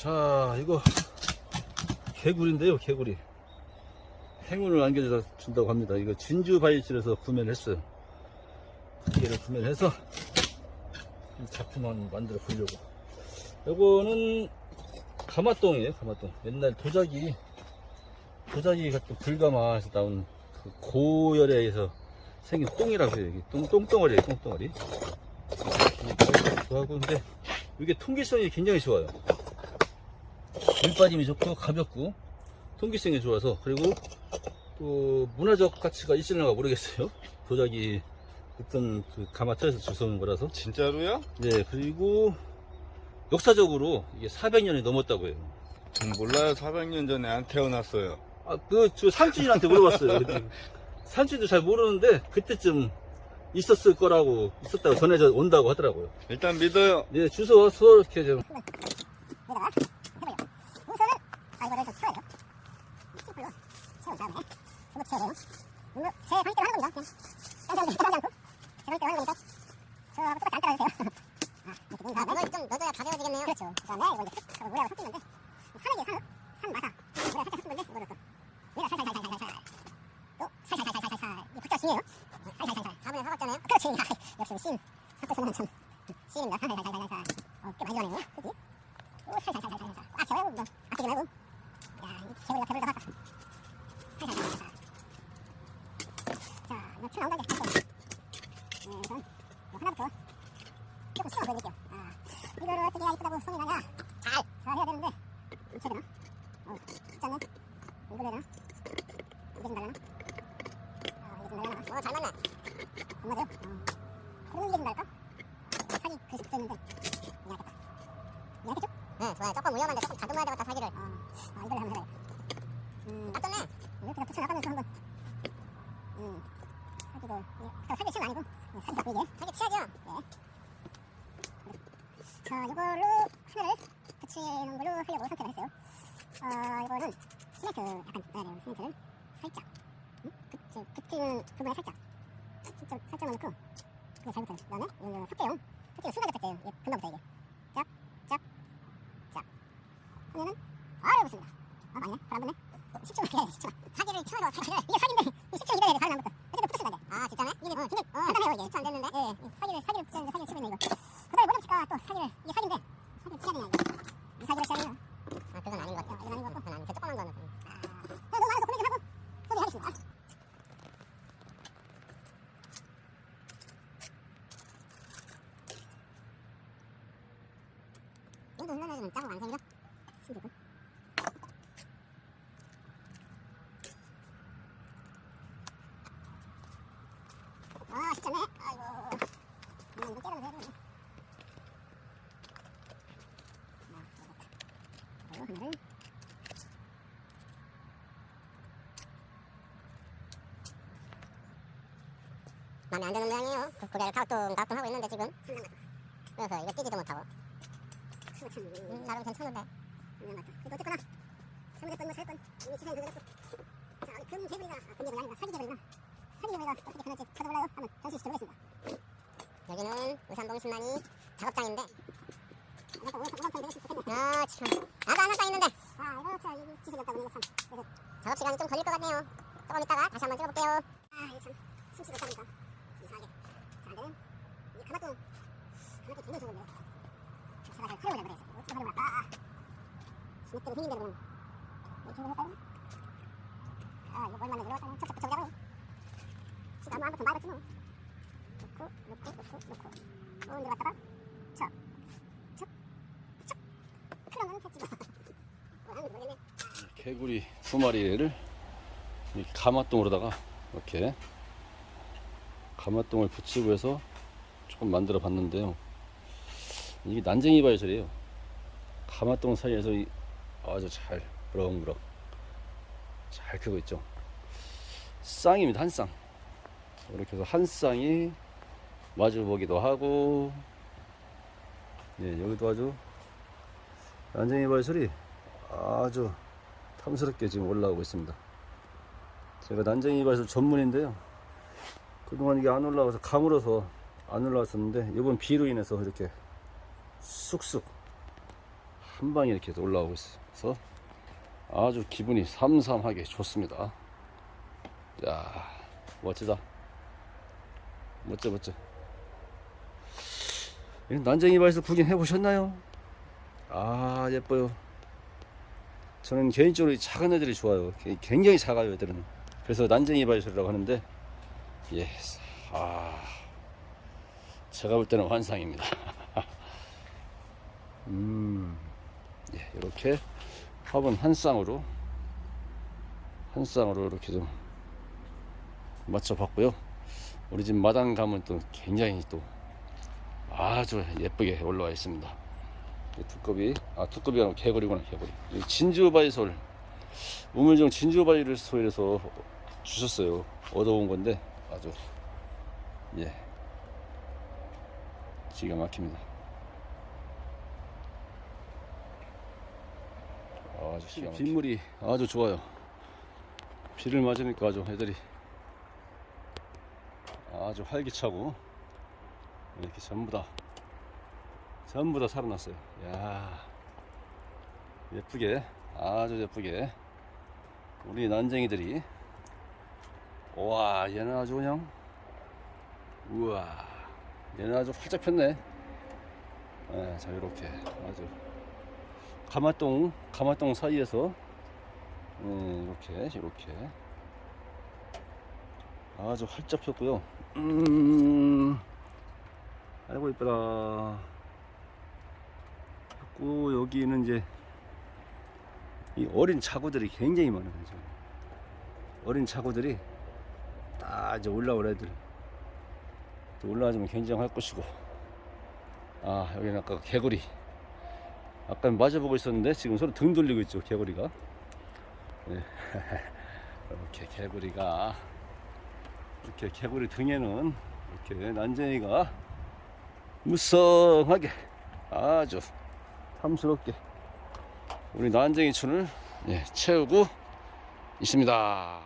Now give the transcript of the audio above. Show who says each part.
Speaker 1: 자, 이거 개구리인데요, 개구리. 행운을 안겨준다고 합니다. 이거 진주 바이실에서 구매를 했어요. 기계를 구매를 해서 작품 만들어 보려고. 요거는 가마똥이에요, 가마똥. 옛날 도자기 같은 불가마에서 나온 그 고열에서 생긴 똥이라고 해요. 이게 똥덩어리예요, 똥덩어리. 좋아하고, 근데 이게 통기성이 굉장히 좋아요. 물 빠짐이 좋고 가볍고 통기성이 좋아서, 그리고 또 문화적 가치가 있을런가 모르겠어요. 도자기 어떤 그 가마틀에서 주워온 거라서.
Speaker 2: 진짜로요?
Speaker 1: 네, 그리고 역사적으로 이게 400년이 넘었다고 해요.
Speaker 2: 몰라요. 400년 전에 안 태어났어요.
Speaker 1: 저 삼촌한테 물어봤어요. 근데 삼촌도 잘 모르는데 그때쯤 있었다고 전해져 온다고 하더라고요.
Speaker 2: 일단 믿어요.
Speaker 1: 네, 주워서 이렇게 좀.
Speaker 3: 여기다가 해봐요. 우선은 이거를 좀 채워야 돼요. 시플로 채운 다음에 스무 채워요. 제 방식대로 하는 겁니다. 그냥 딴 사람들 따라하지 않고 제 방식대로 하는 거니까 저하고 똑같이 안 따라주세요. 이렇게 넣은 다음에 이걸 좀 넣어줘야 가벼워지겠네요. 그렇죠. 그 다음에 이거 이제 흙 모래하고 섞이는데 산이에요, 산마사. 모래가 살짝 섞이는데 이거를 또 얘가 살살살살살살 또 살살살살살살 이게 박자 중요해요. 살살살살 4분의 4 박자네요. 그렇지. 역시 씬 섞어서는 참 씬입니다. 살살살살살살 꽤 많이 좋아하네요. 그치? 오, 살살살살살살 꽉 채워요. 뭐 아끼지 말고. 야, 이 개구리가 배를 다 봤다. 살살살살살. 자, 이거 튀어 나온다 이제. 우선 하나부터 조금 씹어 보여드릴게요. 이거를 어떻게 해야 이쁘다고 손이 나냐. 잘 해야 되는데 이렇게 되나? 쉽잖네. 이걸 해야 되나? 이게 좀 달라나? 이게 좀 달라나? 잘 맞네. 안 맞아요? 그럼 이게 좀 다를까? 사기 글씨 붙어있는데 이렇게 딱 이렇게 쭉? 네, 좋아요. 조금 위험한데 조금 다듬어야 되겠다, 사기를. 이걸로 한번 해봐요. 딱 좋네. 이렇게 다 붙여나가면서 한번 사기도 사기 치는 아니고 사기 잡고 이게 사기 치야죠. 네. 자, 이걸로 하나를 붙이는 걸로 하려고 선택을 했어요. 이거는 시멘트 약간 넣어야 돼요. 시멘트를 살짝 붙이는 부분에 살짝 넣고 그거 잘 붙여요. 그 다음에 이거 석재용 순간적 석재용. 이게 금방 붙어요. 이게 쫙 하면은 바로 붙습니다. 아니네, 잘 안 붙네. 10초만 기다려야 돼. 10초만. 사기를 채워서 사기를 이게 사기인데 10초 기다려야 돼. 다른 날부터 어쨌든 붙었어야 돼. 진짜네? 이게 근데 간단해요. 이게 10초 안 됐는데 사기를 붙였는데 사기를 치고 있네. 이거 그 다음에 뭐랍니까? 또 사기를 이게 사기인데 사기를 치야 되냐 이거. 이 사기를 치야 되냐. 그건 아닌 것 같아. 이건 아닌 것 같고 그건 아닌 그 조그만 거는 너무 많아서 고민 좀 하고 소개하겠습니다. 이거 눌러내주면 짜고 안 생겨? 신기하군. 쉽잖네. 아이고. 이거 깨달아서 해야 되겠네. 이거 하나를. 마음에 안 드는 모양이에요. 고개를 가끔 하고 있는데 지금. 그래서 이거 뛰지도 못하고. 나름 괜찮은데. 그래도 어쨌거나 잘못했던 뭐 잘했던 이미 지상이 그래도 자, 금개구리가 아니라 사기개구리가 어떻게 변할지 찾아볼래요? 한번 전시시켜보겠습니다. 여기는 의산동 신만이 작업장인데 참 나도 안 한 땅 있는데 이거 참 지식이 없다 보니 참 그래서 작업 시간이 좀 걸릴 것 같네요. 조금 있다가 다시 한번 찍어볼게요. 이거 참 숨쉬고 사니까 이상하게 자, 안되는 이 가마똥 굉장히 좋은데 제가 잘 활용을 해버렸어요. 어떻게 활용을 할까? 지렛대로 생긴 대로 이렇게 해볼까요? 이거 뭘 만나 들어갈까요? 척척 붙여보자고. 지가 아무것도 말았지 뭐. 놓고 들어갔다가 척 그러면 됐지 뭐. 뭐 하는지 모르겠네.
Speaker 1: 개구리 2마리를 이렇게 가마똥으로다가 이렇게 가마똥을 붙이고 해서 조금 만들어 봤는데요. 이게 난쟁이 바이설이에요. 가마똥 사이에서 아주 잘 무럭무럭 잘 크고 있죠. 쌍입니다. 한 쌍. 이렇게 해서 한 쌍이 마주보기도 하고, 여기도 아주 난쟁이 바이설이 아주 탐스럽게 지금 올라오고 있습니다. 제가 난쟁이 바이설 전문인데요. 그동안 이게 안 올라와서 가물어서 안 올라왔었는데 이번 비로 인해서 이렇게 쑥쑥 한 방에 이렇게 올라오고 있어서 아주 기분이 삼삼하게 좋습니다. 야, 멋지다. 멋져. 난쟁이 바에서 구경해 보셨나요? 아, 예뻐요. 저는 개인적으로 이 작은 애들이 좋아요. 굉장히 작아요, 애들은. 그래서 난쟁이 바이솔이라고 하는데, 예, 제가 볼 때는 환상입니다. 예, 이렇게 화분 한 쌍으로 이렇게 좀 맞춰봤고요. 우리 집 마당 가면 또 굉장히 또 아주 예쁘게 올라와 있습니다. 두꺼비가 아니고 개구리구나, 개구리. 진주바이솔, 우물정 진주바이솔에서 주셨어요. 얻어온 건데 아주 예, 기가 막힙니다. 아주 기가 막힙니다. 빗물이 아주 좋아요. 비를 맞으니까 아주 애들이 아주 활기차고 이렇게 전부 다 살아났어요. 야, 예쁘게, 아주 예쁘게 우리 난쟁이들이, 와, 얘는 아주 그냥, 우와, 얘는 아주 활짝 폈네. 네, 자, 이렇게 아주 가마동 사이에서 이렇게 아주 활짝 폈고요. 아이고 이쁘다. pis고 여기는 이제 이 어린 자구들이 굉장히 많아요. 어린 자구들이 딱 이제 올라올 애들 또 올라와주면 굉장할 것이고, 아, 여기는 아까 개구리 아까 마주보고 있었는데 지금 서로 등 돌리고 있죠, 개구리가. 네. 이렇게 개구리가, 이렇게 개구리 등에는 이렇게 난쟁이가 무성하게 아주 탐스럽게 우리 난쟁이촌을 채우고 있습니다.